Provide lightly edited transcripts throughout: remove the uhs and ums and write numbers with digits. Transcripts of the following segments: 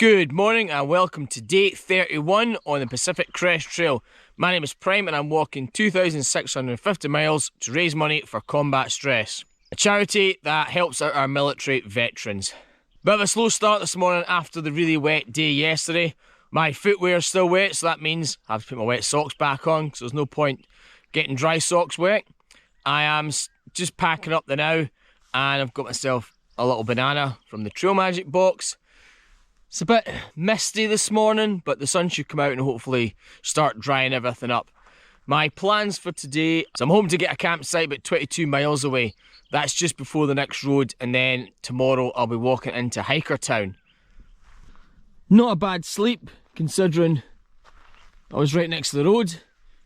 Good morning and welcome to day 31 on the Pacific Crest Trail. My name is Prime and I'm walking 2,650 miles to raise money for Combat Stress, a charity that helps out our military veterans. Bit of a slow start this morning after the really wet day yesterday. My footwear is still wet, so that means I have to put my wet socks back on, so there's no point getting dry socks wet. I am just packing up the now, and I've got myself a little banana from the Trail Magic box. It's a bit misty this morning, but the sun should come out and hopefully start drying everything up. My plans for today, so I'm home to get a campsite about 22 miles away. That's just before the next road, and then tomorrow I'll be walking into Hiker Town. Not a bad sleep, considering I was right next to the road.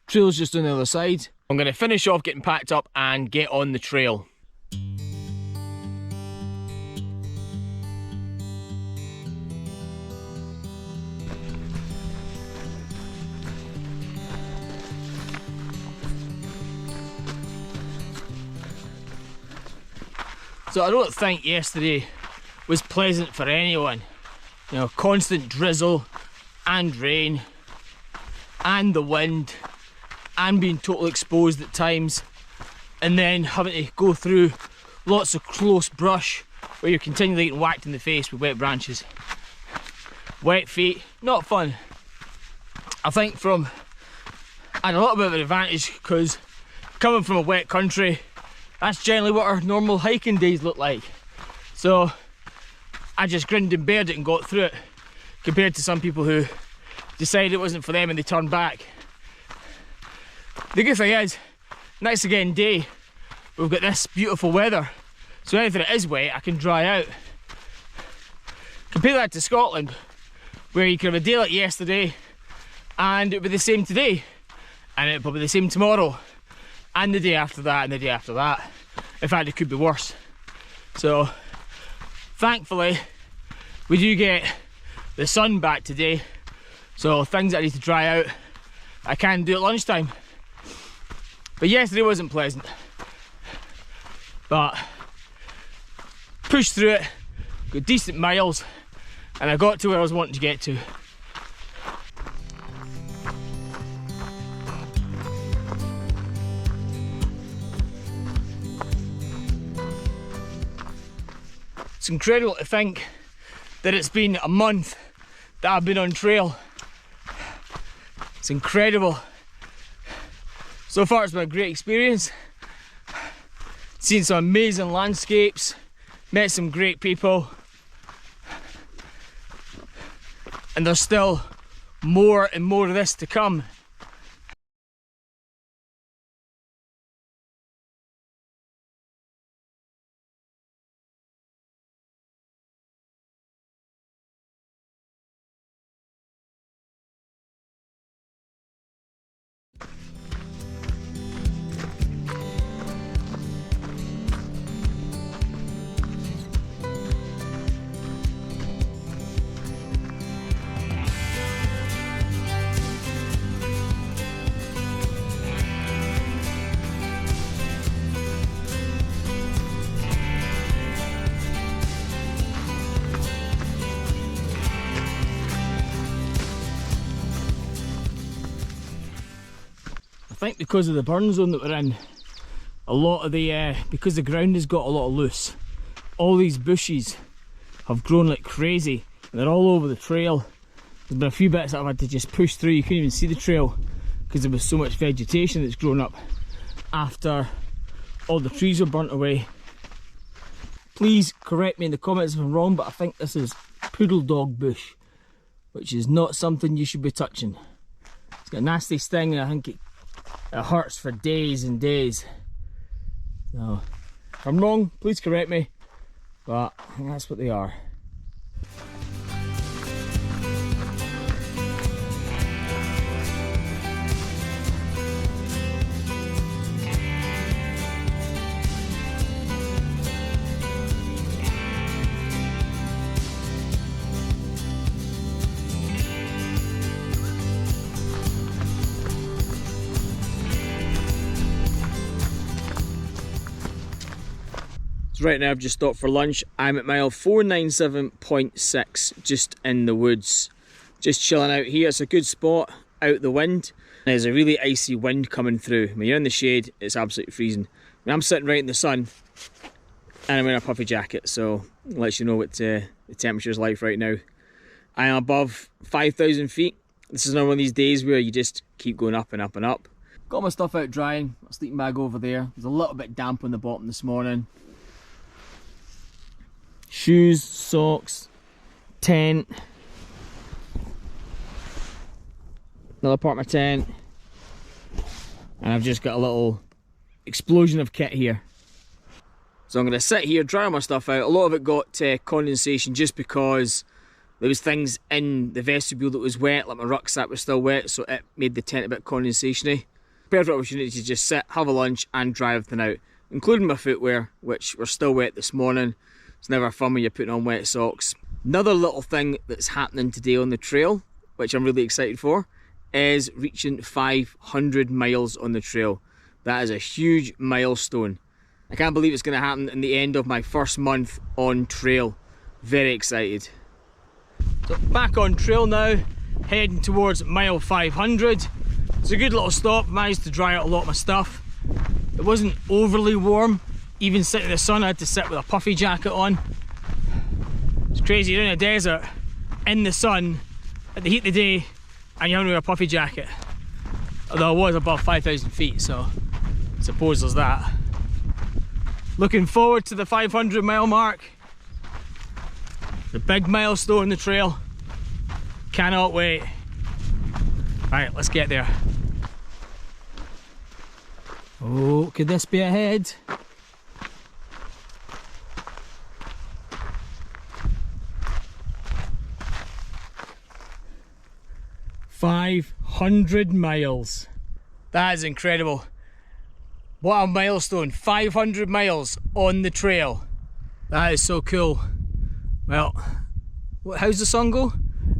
Trail's just on the other side. I'm going to finish off getting packed up and get on the trail. So I don't think yesterday was pleasant for anyone. You know, constant drizzle and rain and the wind and being totally exposed at times, and then having to go through lots of close brush where you're continually getting whacked in the face with wet branches. Wet feet, not fun. I think I had a little bit of an advantage because coming from a wet country, that's generally what our normal hiking days look like. So I just grinned and bared it and got through it, compared to some people who decided it wasn't for them and they turned back. The good thing is, next again day, we've got this beautiful weather, so anything that is wet I can dry out. Compare that to Scotland, where you could have a day like yesterday and it would be the same today, and it would probably be the same tomorrow, and the day after that, and the day after that. In fact, it could be worse. So thankfully we do get the sun back today, so things that I need to dry out I can do at lunchtime. But yesterday wasn't pleasant, but pushed through it, got decent miles, and I got to where I was wanting to get to. It's incredible to think that it's been a month that I've been on trail. It's incredible. So far it's been a great experience. Seen some amazing landscapes, met some great people, and there's still more and more of this to come. I think because of the burn zone that we're in, a lot of the, because the ground has got a lot of loose, all these bushes have grown like crazy and they're all over the trail. There's been a few bits that I've had to just push through. You couldn't even see the trail because there was so much vegetation that's grown up after all the trees were burnt away. Please correct me in the comments if I'm wrong, but I think this is poodle dog bush, which is not something you should be touching. It's got a nasty sting and I think it hurts for days and days. So if I'm wrong, please correct me, but I think that's what they are. So right now I've just stopped for lunch. I'm at mile 497.6, just in the woods. Just chilling out here. It's a good spot, out the wind. There's a really icy wind coming through. When you're in the shade, it's absolutely freezing. I'm sitting right in the sun, and I'm wearing a puffy jacket, so it lets you know what the temperature's like right now. I am above 5,000 feet. This is not one of these days where you just keep going up and up and up. Got my stuff out drying, my sleeping bag over there. There's a little bit damp on the bottom this morning. Shoes, socks, tent. Another part of my tent. And I've just got a little explosion of kit here. So I'm going to sit here, dry my stuff out. A lot of it got condensation just because there was things in the vestibule that was wet, like my rucksack was still wet, so it made the tent a bit condensation-y. Perfect opportunity to just sit, have a lunch and dry everything out, including my footwear, which were still wet this morning. It's never fun when you're putting on wet socks. Another little thing that's happening today on the trail, which I'm really excited for, is reaching 500 miles on the trail. That is a huge milestone. I can't believe it's going to happen in the end of my first month on trail. Very excited. So back on trail now, heading towards mile 500. It's a good little stop, managed to dry out a lot of my stuff. It wasn't overly warm, even sitting in the sun I had to sit with a puffy jacket on. It's crazy, you're in a desert, in the sun, at the heat of the day, and you're wearing a puffy jacket. Although I was above 5,000 feet, so I suppose there's that. Looking forward to the 500 mile mark. The big milestone on the trail. Cannot wait. Right, let's get there. Oh, could this be ahead? $500 miles. That is incredible. What a milestone. 500 miles on the trail. That is so cool. Well, how's the song go?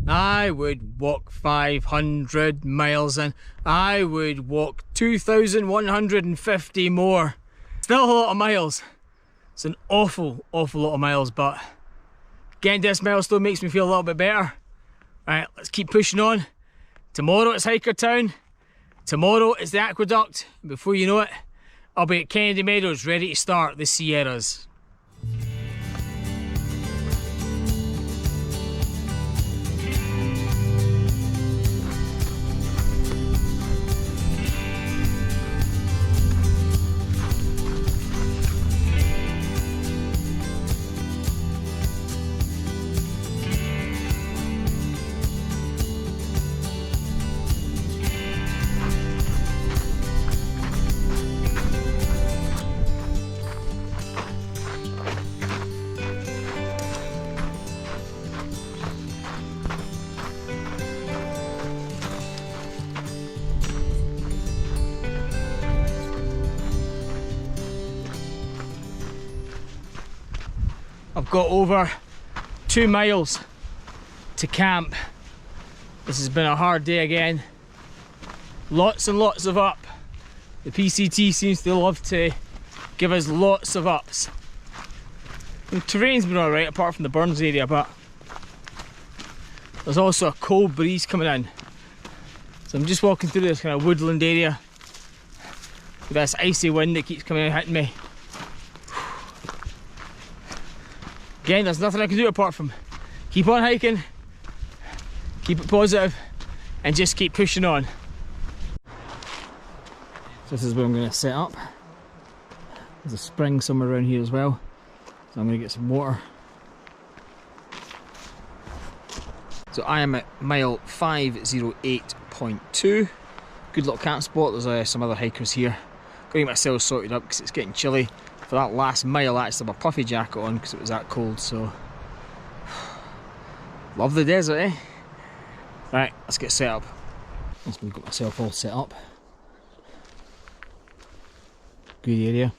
I would walk 500 miles and I would walk 2,150 more. Still a lot of miles. It's an awful lot of miles, but getting this milestone makes me feel a little bit better. Right, let's keep pushing on. Tomorrow it's Hiker Town. Tomorrow is the Aqueduct. Before you know it, I'll be at Kennedy Meadows ready to start the Sierras. I've got over 2 miles to camp. This has been a hard day again. Lots and lots of up. The PCT seems to love to give us lots of ups. The terrain's been alright apart from the Burns area, but there's also a cold breeze coming in. So I'm just walking through this kind of woodland area with this icy wind that keeps coming and hitting me. Again, there's nothing I can do apart from keep on hiking, keep it positive, and just keep pushing on. So this is where I'm going to set up. There's a spring somewhere around here as well, so I'm going to get some water. So I am at mile 508.2. Good little camp spot. There's some other hikers here. Got to get myself sorted up because it's getting chilly. For that last mile I actually had my puffy jacket on because it was that cold, so love the desert, eh? Right, let's get set up. Once I've got myself all set up. Good area.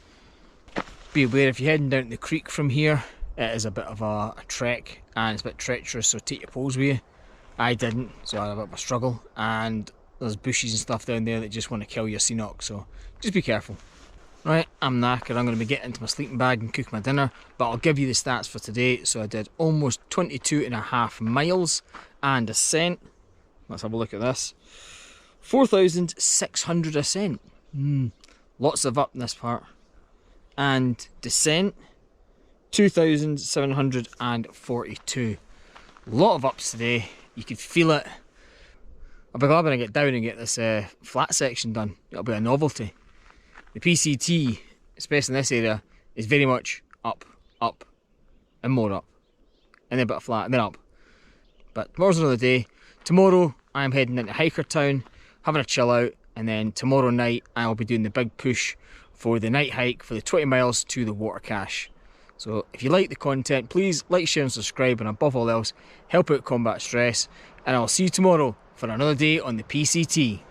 Be aware if you're heading down the creek from here, it is a bit of a trek and it's a bit treacherous, so take your poles with you. I didn't, so I had a bit of a struggle, and there's bushes and stuff down there that just want to kill your Seanock, so just be careful. Right, I'm knackered. I'm going to be getting into my sleeping bag and cook my dinner, but I'll give you the stats for today. So I did almost 22.5 miles and ascent. Let's have a look at this. 4,600 ascent. Lots of up in this part. And descent, 2,742. A lot of ups today. You could feel it. I'll be glad when I get down and get this flat section done. It'll be a novelty. The PCT, especially in this area, is very much up, up, and more up. And then a bit of flat, and then up. But tomorrow's another day. Tomorrow, I'm heading into Hiker Town, having a chill out, and then tomorrow night, I'll be doing the big push for the night hike for the 20 miles to the water cache. So if you like the content, please like, share and subscribe, and above all else, help out combat stress. And I'll see you tomorrow for another day on the PCT.